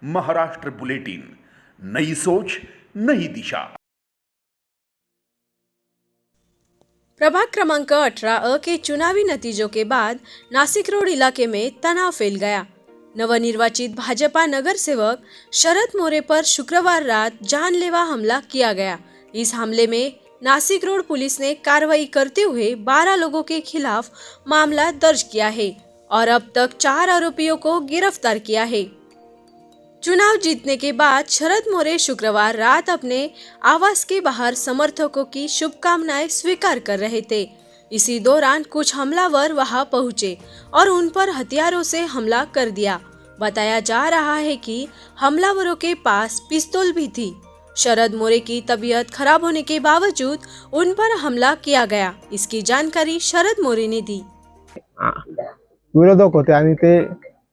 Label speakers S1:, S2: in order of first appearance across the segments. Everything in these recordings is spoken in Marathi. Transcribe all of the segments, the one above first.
S1: महाराष्ट्र बुलेटिन, नई सोच नई दिशा।
S2: प्रभाग क्रमांक 18A के चुनावी नतीजों के बाद नासिक रोड इलाके में तनाव फैल गया। नवनिर्वाचित भाजपा नगर सेवक शरद मोरे पर शुक्रवार रात जानलेवा हमला किया गया। इस हमले में नासिक रोड पुलिस ने कार्रवाई करते हुए 12 लोगों के खिलाफ मामला दर्ज किया है और अब तक 4 आरोपियों को गिरफ्तार किया है। चुनाव जीतने के बाद शरद मोरे शुक्रवार रात अपने आवास के बाहर समर्थकों की शुभकामनाएं स्वीकार कर रहे थे। इसी दौरान कुछ हमलावर वहां पहुंचे और उन पर हथियारों से हमला कर दिया। बताया जा रहा है कि हमलावरों के पास पिस्तौल भी थी। शरद मोरे की तबीयत खराब होने के बावजूद उन पर हमला किया गया, इसकी जानकारी शरद मोरे ने दी।
S3: विरोधक होते आणि ते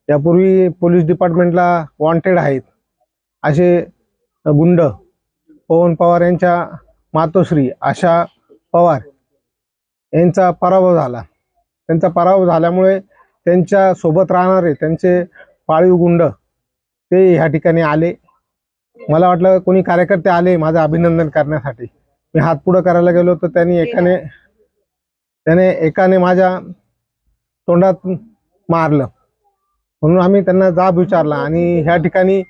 S3: यापूर्वी पोलीस डिपार्टमेंटला वॉन्टेड आहेत असे गुंड पवन पवार यांच्या मातोश्री आशा पवार यांचा पराभव झाला। त्यांचा पराभव झाल्यामुळे त्यांच्या सोबत राहणारे त्यांचे पाळीव गुंड ते ह्या ठिकाणी आले। मला वाटलं कोणी कार्यकर्ते आले माझं अभिनंदन करण्यासाठी। मी हात पुढे करायला गेलो तर त्याने एकाने माझ्या तोंडात मारलं, म्हणून आम्ही त्यांना जाब विचारला आणि ह्या ठिकाणी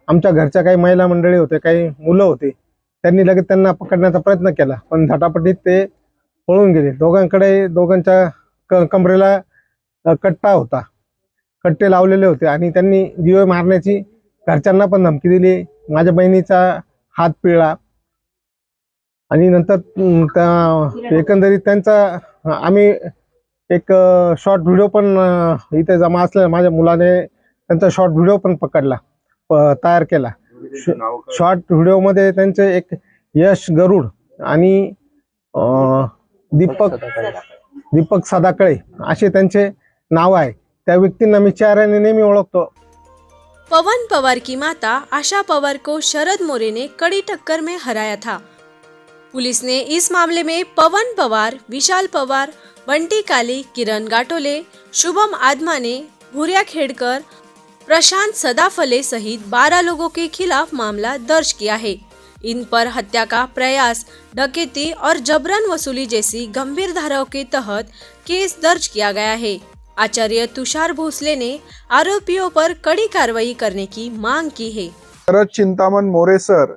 S3: आमच्या घरच्या काही महिला मंडळी होते, काही मुलं होते, त्यांनी लगेच त्यांना पकडण्याचा प्रयत्न केला, पण झटापटीत ते पळून गेले। दोघांच्या कमरेला कट्टा होता, कट्टे लावलेले होते आणि त्यांनी जीवे मारण्याची घरच्यांना पण धमकी दिली। माझ्या बहिणीचा हात पिळला आणि नंतर एकंदरीत त्यांचा आम्ही एक शॉर्ट व्हिडिओ पण इथे जमा असलेला माझ्या मुलाने त्यांचा शॉर्ट व्हिडिओ पण पकडला, तयार केला। शॉर्ट व्हिडिओ मध्ये त्यांचे एक यश गरुड आणि दीपक सदाकळे असे त्यांचे नाव आहे। त्या व्यक्तींना मी चेहऱ्याने नेहमी ओळखतो।
S2: पवन पवार की माता आशा पवार को शरद मोरे ने कड़ी टक्कर में हराया था। पुलिस ने इस मामले में पवन पवार, विशाल पवार, बंटी काली, किरण गाटोले, शुभम आदमाने, भूरिया खेड़कर, प्रशांत सदाफले सहित 12 लोगों के खिलाफ मामला दर्ज किया है। इन पर हत्या का प्रयास, डकैती और जबरन वसूली जैसी गंभीर धाराओं के तहत केस दर्ज किया गया है। आचार्य तुषार भोसले ने आरोपियों पर कड़ी कार्रवाई करने की मांग की है।
S4: शरद चिंतामण मोरे सर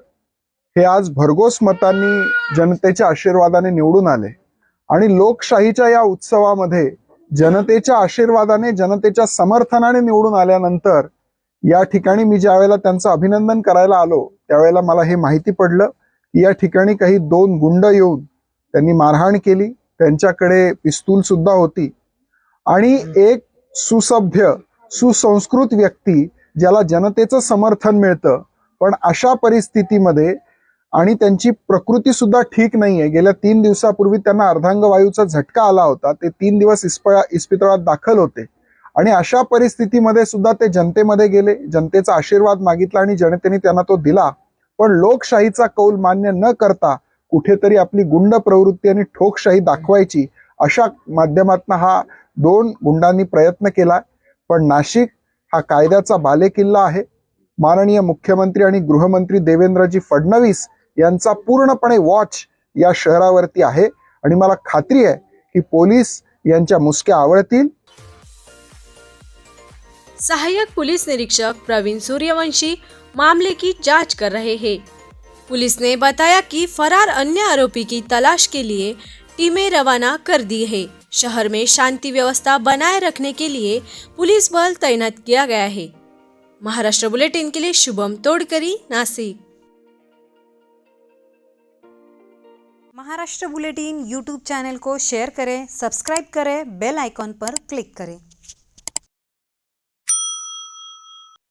S4: हे आज भरघोस मतांनी जनतेच्या आशीर्वादाने निवडून आले आणि लोकशाहीच्या या उत्सवामध्ये जनतेच्या आशीर्वादाने, जनतेच्या समर्थनाने निवडून आल्यानंतर या ठिकाणी मी ज्या वेळेला त्यांचं अभिनंदन करायला आलो त्यावेळेला मला हे माहिती पडलं की या ठिकाणी काही 2 गुंड येऊन त्यांनी मारहाण केली, त्यांच्याकडे पिस्तूल सुद्धा होती आणि एक सुसभ्य सुसंस्कृत व्यक्ती ज्याला जनतेचं समर्थन मिळतं पण अशा परिस्थितीमध्ये आणि त्यांची प्रकृती सुद्धा ठीक नाहीये। गेल्या 3 दिवसापूर्वी त्यांना अर्धांगवायूचा झटका आला होता, ते 3 दिवस इस्पितळात दाखल होते आणि अशा परिस्थितीमध्ये सुद्धा ते जनतेमध्ये गेले, जनतेचा आशीर्वाद मागितला आणि जनतेने त्यांना तो दिला। पण लोकशाहीचा कौल मान्य न करता कुठेतरी आपली गुंड प्रवृत्ती आणि ठोकशाही दाखवायची अशा माध्यमातून हा 2 गुंडांनी प्रयत्न केला। पण नाशिक हा कायद्याचा बालेकिल्ला आहे। माननीय मुख्यमंत्री आणि गृहमंत्री देवेंद्रजी फडणवीस यांचा पूर्णपणे वॉच या शहरावरती आहे आणि मला खात्री आहे की पोलीस यांच्या मुसक्या आवळतील।
S2: सहायक पुलिस निरीक्षक प्रवीण सूर्यवंशी मामले की जांच कर रहे हैं। पुलिस ने बताया कि फरार अन्य आरोपी की तलाश के लिए टीमें रवाना कर दी है। शहर में शांति व्यवस्था बनाए रखने के लिए पुलिस बल तैनात किया गया है। महाराष्ट्र बुलेटिन के लिए Shubham Todkari, Nashik.
S5: Maharashtra bulletin YouTube channel को शेयर करें, सब्सक्राइब करें, बेल आइकॉन पर क्लिक करें।